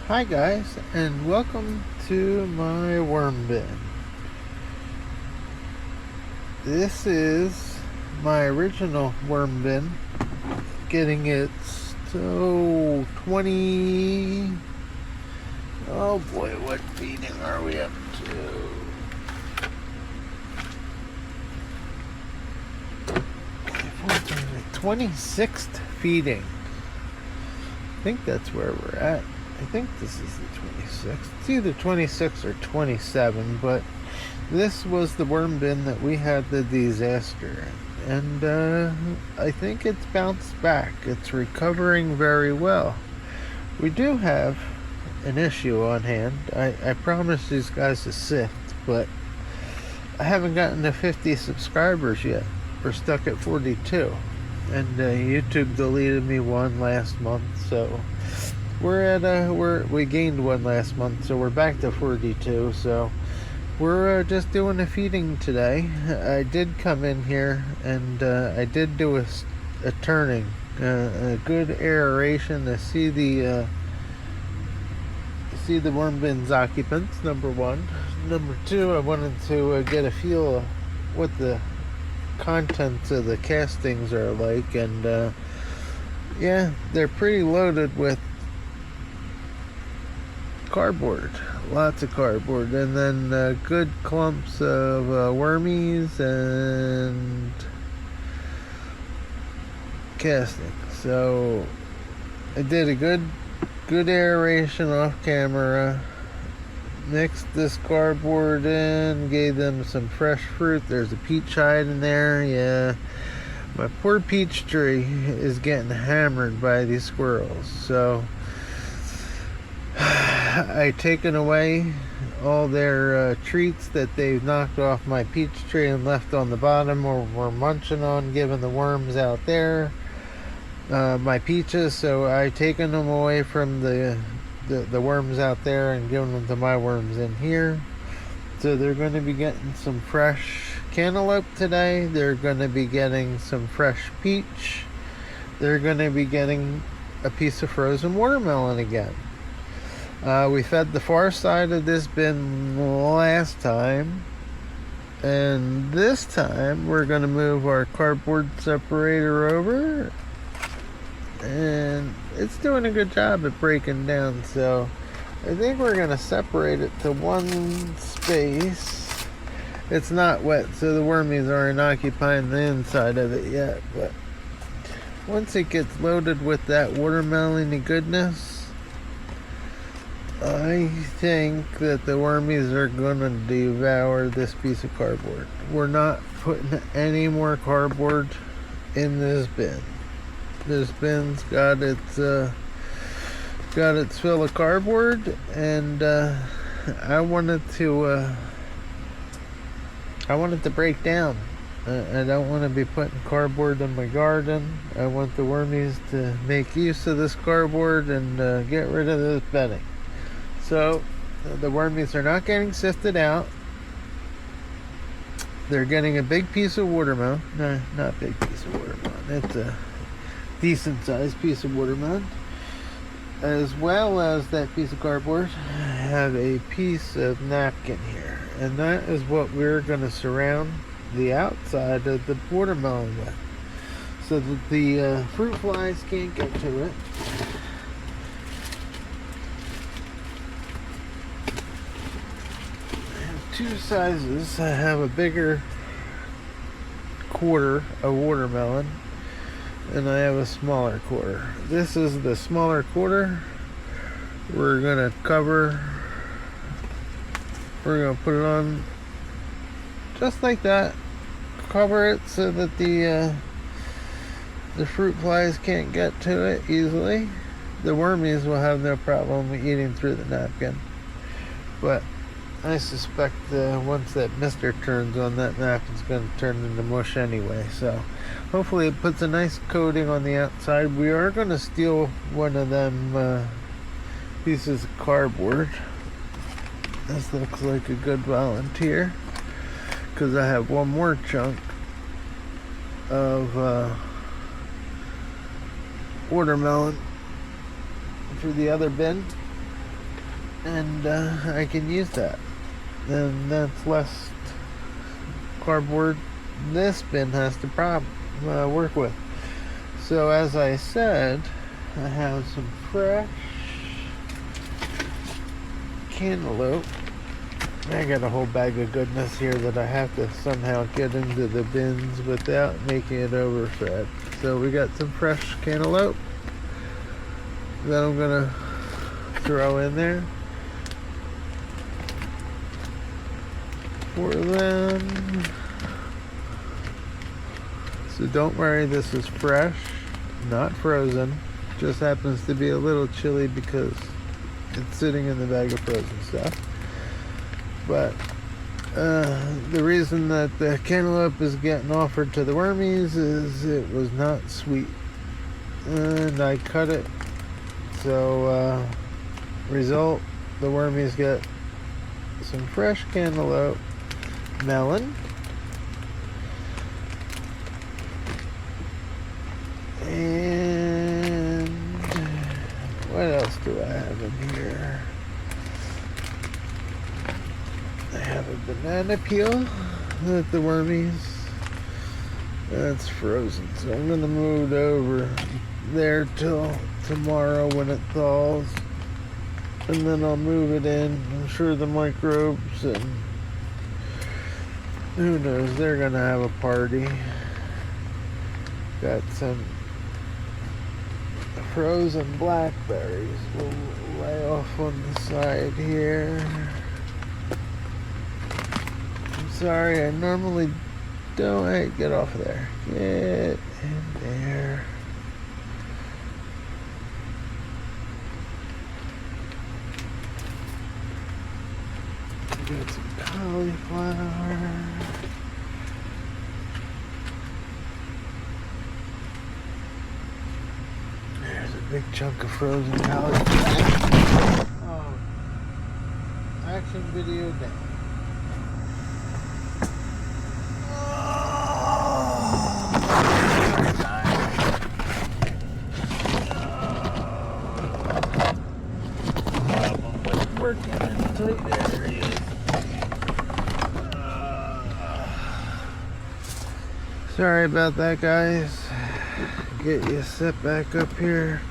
Hi guys, and welcome to my worm bin. This is my original worm bin, getting its 20. Oh boy, what feeding are we up to? 26th feeding. I think that's where we're at. I think this is the 26th. It's either 26 or 27, but this was the worm bin that we had the disaster in. And I think it's bounced back. It's recovering very well. We do have an issue on hand. I promised these guys a sift, but I haven't gotten to 50 subscribers yet. We're stuck at 42. And YouTube deleted me one last month, so we're at we gained one last month, so we're back to 42. So we're just doing a feeding today. I did come in here and I did do a turning, a good aeration to see the worm bin's occupants. Number one. Number two, I wanted to get a feel of what the contents of the castings are like, and yeah, they're pretty loaded with cardboard, lots of cardboard, and then good clumps of wormies and castings. So I did a good aeration off camera, mixed this cardboard in, gave them some fresh fruit. There's a peach hide in there. Yeah, my poor peach tree is getting hammered by these squirrels. So I taken away all their treats that they've knocked off my peach tree and left on the bottom, or were munching on, giving the worms out there my peaches. So I taken them away from the worms out there and giving them to my worms in here. So they're going to be getting some fresh cantaloupe today. They're going to be getting some fresh peach. They're going to be getting a piece of frozen watermelon again. We fed the far side of this bin last time, and this time we're going to move our cardboard separator over, and it's doing a good job at breaking down. So I think we're going to separate it to one space. It's not wet, so the wormies aren't occupying the inside of it yet, but once it gets loaded with that watermelon goodness, I think that the wormies are going to devour this piece of cardboard. We're not putting any more cardboard in this bin. This bin's got its fill of cardboard, and I wanted to break down. I don't want to be putting cardboard in my garden. I want the wormies to make use of this cardboard and get rid of this bedding. So the wormies are not getting sifted out. They're getting a big piece of watermelon. No, not big piece of watermelon. It's a decent sized piece of watermelon. As well as that piece of cardboard, I have a piece of napkin here. And that is what we're going to surround the outside of the watermelon with, so that the fruit flies can't get to it. Two sizes. I have a bigger quarter of watermelon, and I have a smaller quarter. This is the smaller quarter. We're gonna put it on just like that, cover it so that the fruit flies can't get to it easily. The wormies will have no problem eating through the napkin, but I suspect once that mister turns on, that napkin's going to turn into mush anyway. So hopefully it puts a nice coating on the outside. We are going to steal one of them pieces of cardboard. This looks like a good volunteer, because I have one more chunk of watermelon for the other bin. and I can use that. And that's less cardboard this bin has to work with. So as I said, I have some fresh cantaloupe. I got a whole bag of goodness here that I have to somehow get into the bins without making it overfed. So we got some fresh cantaloupe that I'm gonna throw in there for them. So don't worry, this is fresh, not frozen. Just happens to be a little chilly because it's sitting in the bag of frozen stuff. But the reason that the cantaloupe is getting offered to the wormies is it was not sweet. And I cut it. So result, the wormies get some fresh cantaloupe, melon, and what else do I have in here? I have a banana peel that the wormies, that's frozen, so I'm gonna move it over there till tomorrow when it thaws, and then I'll move it in. I'm sure the microbes and who knows, they're gonna have a party. Got some frozen blackberries. We'll lay off on the side here. I'm sorry, I normally don't. Hey, get off of there. Get in there. Got some cauliflower. There's a big chunk of frozen cauliflower. Oh, action video down. Working in tight areas. Sorry about that, guys. Get you set back up here.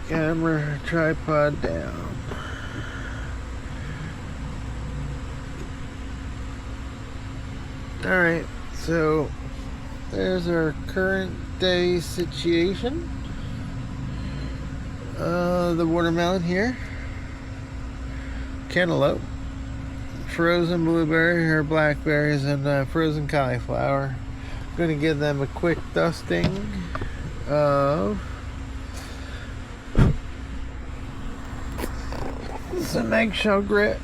Camera tripod down. Alright, so there's our current day situation. The watermelon here, cantaloupe, frozen blueberry or blackberries, and frozen cauliflower. I'm going to give them a quick dusting of some eggshell grit.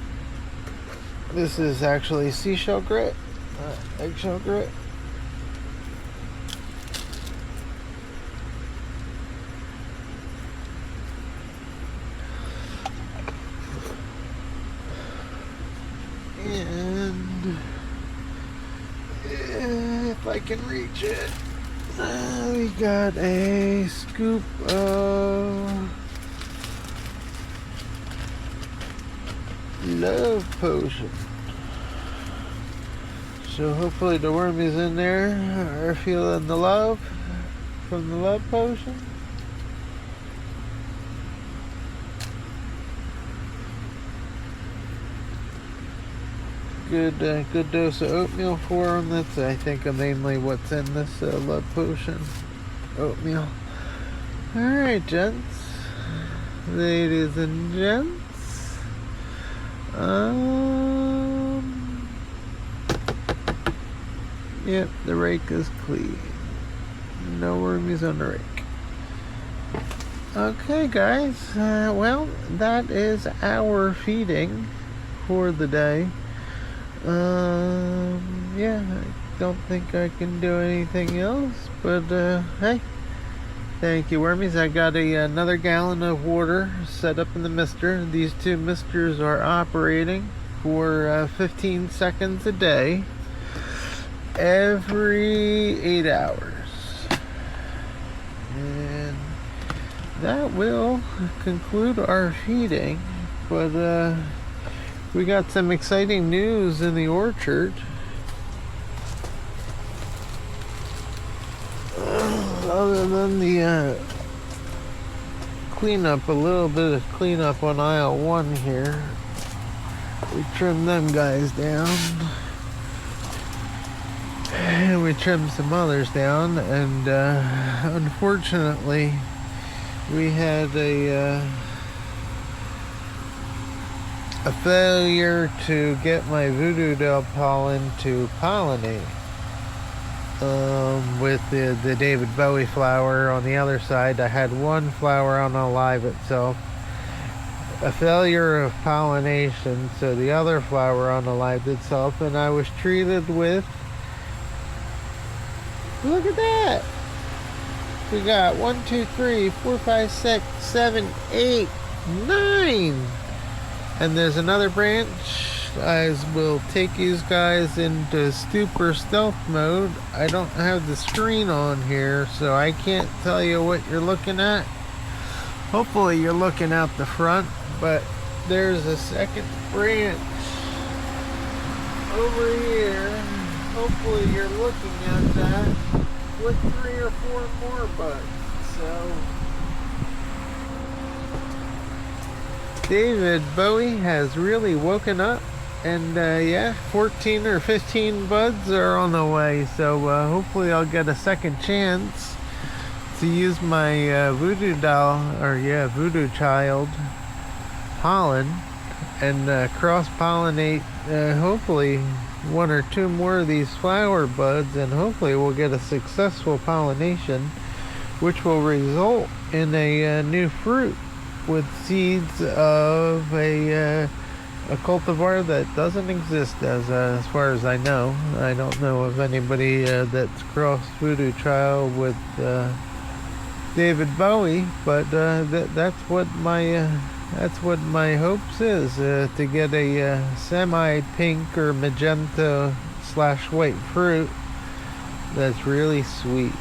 This is actually seashell grit, not eggshell grit. And if I can reach it, we got a scoop of love potion. So hopefully the wormies in there are feeling the love from the love potion. Good dose of oatmeal for them. That's, I think, mainly what's in this love potion. Oatmeal. Alright, gents. Ladies and gents. Yep, the rake is clean. No wormies on the rake. Okay, guys. Well, that is our feeding for the day. Yeah, I don't think I can do anything else, but hey, thank you, wormies. I got another gallon of water set up in the mister. These two misters are operating for 15 seconds a day, every 8 hours, and that will conclude our feeding. But we got some exciting news in the orchard. Other than the cleanup, a little bit of cleanup on aisle 1 here. We trimmed them guys down. And we trimmed some others down, and unfortunately we had a failure to get my voodoo doll pollen to pollinate with the David Bowie flower on the other side. I had one flower on the live itself, a failure of pollination, so the other flower on the live itself, and I was treated with, look at that, we got 1, 2, 3, 4, 5, 6, 7, 8, 9, and there's another branch. I will take these guys into super stealth mode. I don't have the screen on here, so I can't tell you what you're looking at. Hopefully you're looking out the front, but there's a second branch over here. Hopefully you're looking at that with 3 or 4 more buds. So David Bowie has really woken up, and yeah, 14 or 15 buds are on the way. So hopefully I'll get a second chance to use my voodoo doll, or yeah, voodoo child pollen, and cross-pollinate hopefully 1 or 2 more of these flower buds, and hopefully we'll get a successful pollination, which will result in a new fruit with seeds of a cultivar that doesn't exist as far as I know. I don't know of anybody that's crossed voodoo child with David Bowie, but that's what my hopes is, to get a semi-pink or magenta / white fruit that's really sweet.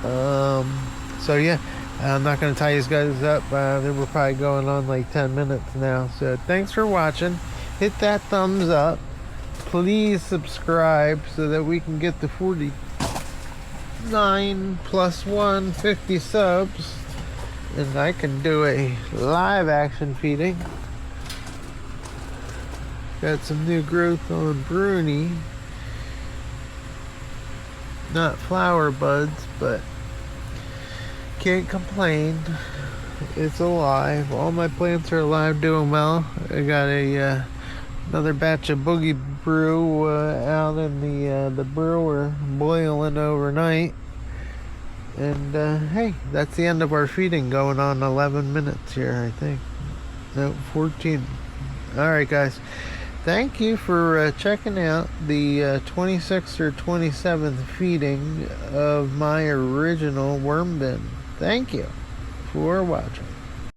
So yeah, I'm not going to tie these guys up. We're probably going on like 10 minutes now. So thanks for watching. Hit that thumbs up. Please subscribe so that we can get to 49 plus 1, 50 subs. And I can do a live action feeding. Got some new growth on Bruni. Not flower buds, but can't complain. It's alive. All my plants are alive, doing well. I got another batch of boogie brew out in the brewer, boiling overnight. And hey, that's the end of our feeding, going on 11 minutes here, I think. No, 14. Alright guys, thank you for checking out the 26th or 27th feeding of my original worm bin. Thank you for watching.